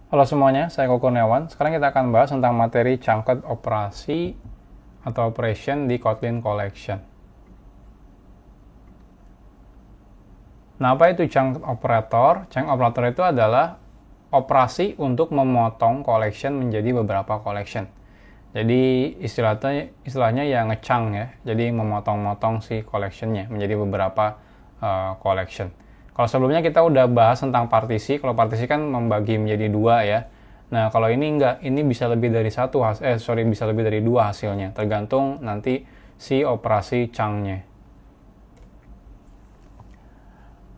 Halo semuanya, saya Koko Kurniawan. Sekarang kita akan bahas tentang materi chunket operasi atau operation di Kotlin Collection. Nah, apa itu chunk operator? Chunk operator itu adalah operasi untuk memotong collection menjadi beberapa collection. Jadi istilahnya ya nge-chunk ya. Jadi memotong-motong si collectionnya menjadi beberapa collection. Kalau sebelumnya kita udah bahas tentang partisi. Kalau partisi kan membagi menjadi dua ya. Nah, kalau ini enggak, ini bisa lebih dari bisa lebih dari dua hasilnya, tergantung nanti si operasi chunk-nya.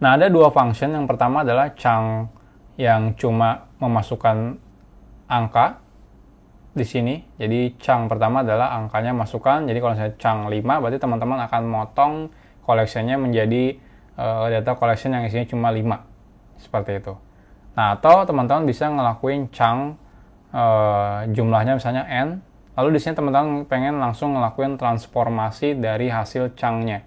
Nah, ada dua function. Yang pertama adalah chunk yang cuma memasukkan angka di sini. Jadi chunk pertama adalah angkanya masukkan. Jadi kalau saya chunk 5, berarti teman-teman akan motong collection-nya menjadi data collection yang isinya cuma 5. Seperti itu. Nah, atau teman-teman bisa ngelakuin chunk jumlahnya misalnya n. Lalu di sini teman-teman pengen langsung ngelakuin transformasi dari hasil chunk-nya.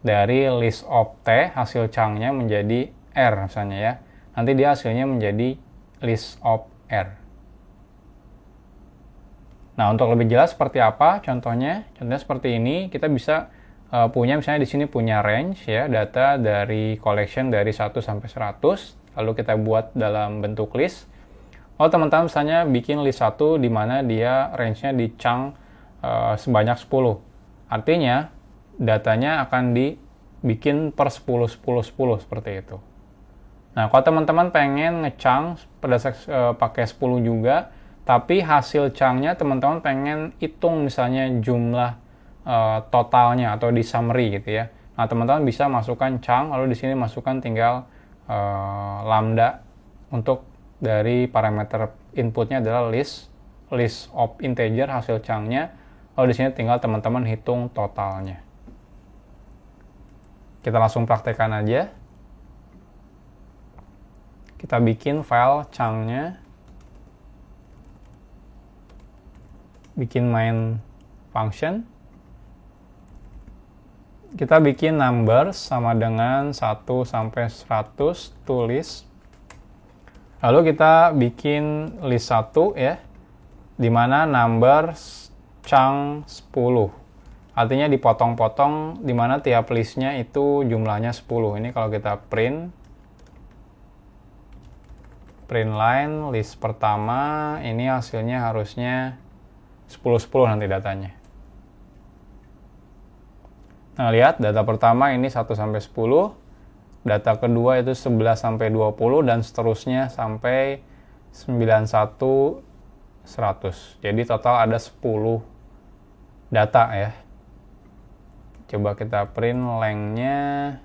Dari list of t hasil chunk-nya menjadi r misalnya ya. Nanti dia hasilnya menjadi list of r. Nah, untuk lebih jelas seperti apa contohnya seperti ini. Kita bisa punya misalnya di sini punya range ya, data dari collection dari 1 sampai 100, lalu kita buat dalam bentuk list. Kalau teman-teman misalnya bikin list 1 di mana dia range-nya di chunk sebanyak 10. Artinya datanya akan dibikin per 10 10 10 seperti itu. Nah, kalau teman-teman pengen nge-chunk pakai 10 juga, tapi hasil chunk-nya teman-teman pengen hitung misalnya jumlah totalnya atau di summary gitu ya. Nah, teman-teman bisa masukkan chunk, lalu di sini masukkan tinggal lambda untuk dari parameter inputnya adalah list of integer hasil chunk-nya. Lalu di sini tinggal teman-teman hitung totalnya. Kita langsung praktekkan aja. Kita bikin file chunk-nya. Bikin main function. Kita bikin numbers sama dengan 1 sampai 100 tulis. Lalu kita bikin list 1 ya, dimana numbers chunk 10. Artinya dipotong-potong dimana tiap listnya itu jumlahnya 10. Ini kalau kita print line list pertama, ini hasilnya harusnya 10-10 nanti datanya. Nah, lihat data pertama ini 1 sampai 10. Data kedua itu 11 sampai 20 dan seterusnya sampai 91 100. Jadi total ada 10 data ya. Coba kita print length-nya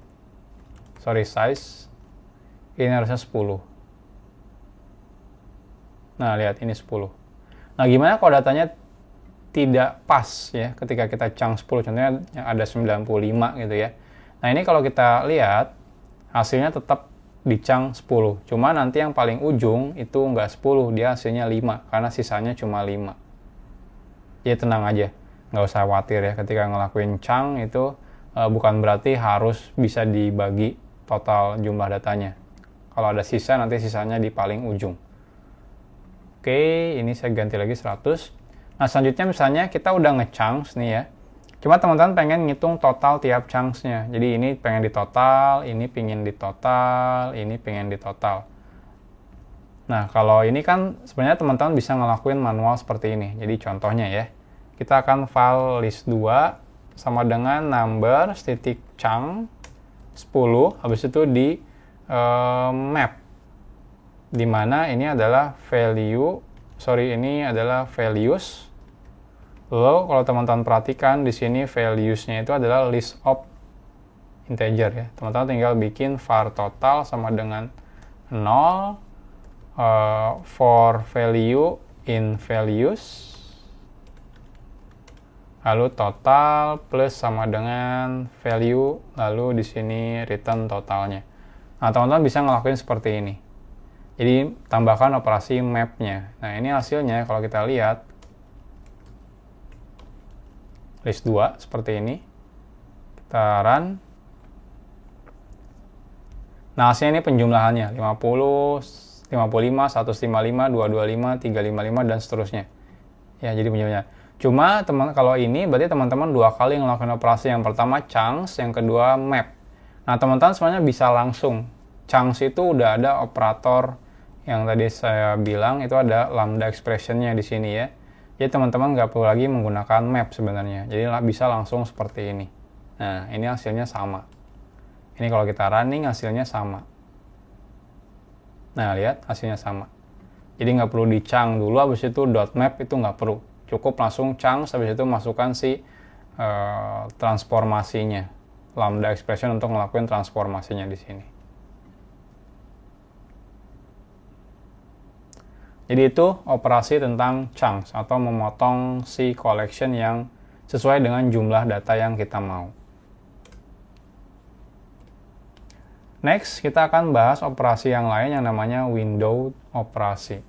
size. Ini harusnya 10. Nah, lihat ini 10. Nah, gimana kalau datanya tidak pas ya ketika kita chunk 10, contohnya yang ada 95 gitu ya. Nah, ini kalau kita lihat hasilnya tetap di chunk 10. Cuma nanti yang paling ujung itu nggak 10, dia hasilnya 5 karena sisanya cuma 5. Ya tenang aja, nggak usah khawatir ya ketika ngelakuin chunk itu bukan berarti harus bisa dibagi total jumlah datanya. Kalau ada sisa nanti sisanya di paling ujung. Oke, ini saya ganti lagi 100. Nah, selanjutnya misalnya kita udah nge-chunks nih ya. Cuma teman-teman pengen ngitung total tiap chunks-nya. Jadi ini pengen ditotal, ini pengen ditotal, ini pengen ditotal. Nah, kalau ini kan sebenarnya teman-teman bisa ngelakuin manual seperti ini. Jadi contohnya ya, kita akan file list 2 sama dengan numbers titik chunk 10, habis itu di map. Dimana ini adalah ini adalah values. Lalu kalau teman-teman perhatikan di sini values-nya itu adalah list of integer ya. Teman-teman tinggal bikin var total sama dengan 0 for value in values. Lalu total plus sama dengan value, lalu di sini return totalnya. Nah, teman-teman bisa ngelakuin seperti ini. Jadi tambahkan operasi map-nya. Nah, ini hasilnya kalau kita lihat list 2 seperti ini. Kita run. Nah, hasilnya ini penjumlahannya 50, 55, 155, 225, 355, dan seterusnya. Ya, jadi punyanya. Cuma kalau ini berarti teman-teman dua kali ngelakuin operasi. Yang pertama chunks, yang kedua map. Nah, teman-teman sebenarnya bisa langsung. Chunks itu udah ada operator yang tadi saya bilang, itu ada lambda expression-nya di sini ya. Jadi teman-teman nggak perlu lagi menggunakan map sebenarnya. Jadi bisa langsung seperti ini. Nah, ini hasilnya sama. Ini kalau kita running hasilnya sama. Nah, lihat hasilnya sama. Jadi nggak perlu di-chunk dulu, habis itu .map itu nggak perlu. Cukup langsung chunks, habis itu masukkan si transformasinya. Lambda expression untuk ngelakuin transformasinya di sini. Jadi itu operasi tentang chunks atau memotong si collection yang sesuai dengan jumlah data yang kita mau. Next, kita akan bahas operasi yang lain yang namanya window operasi.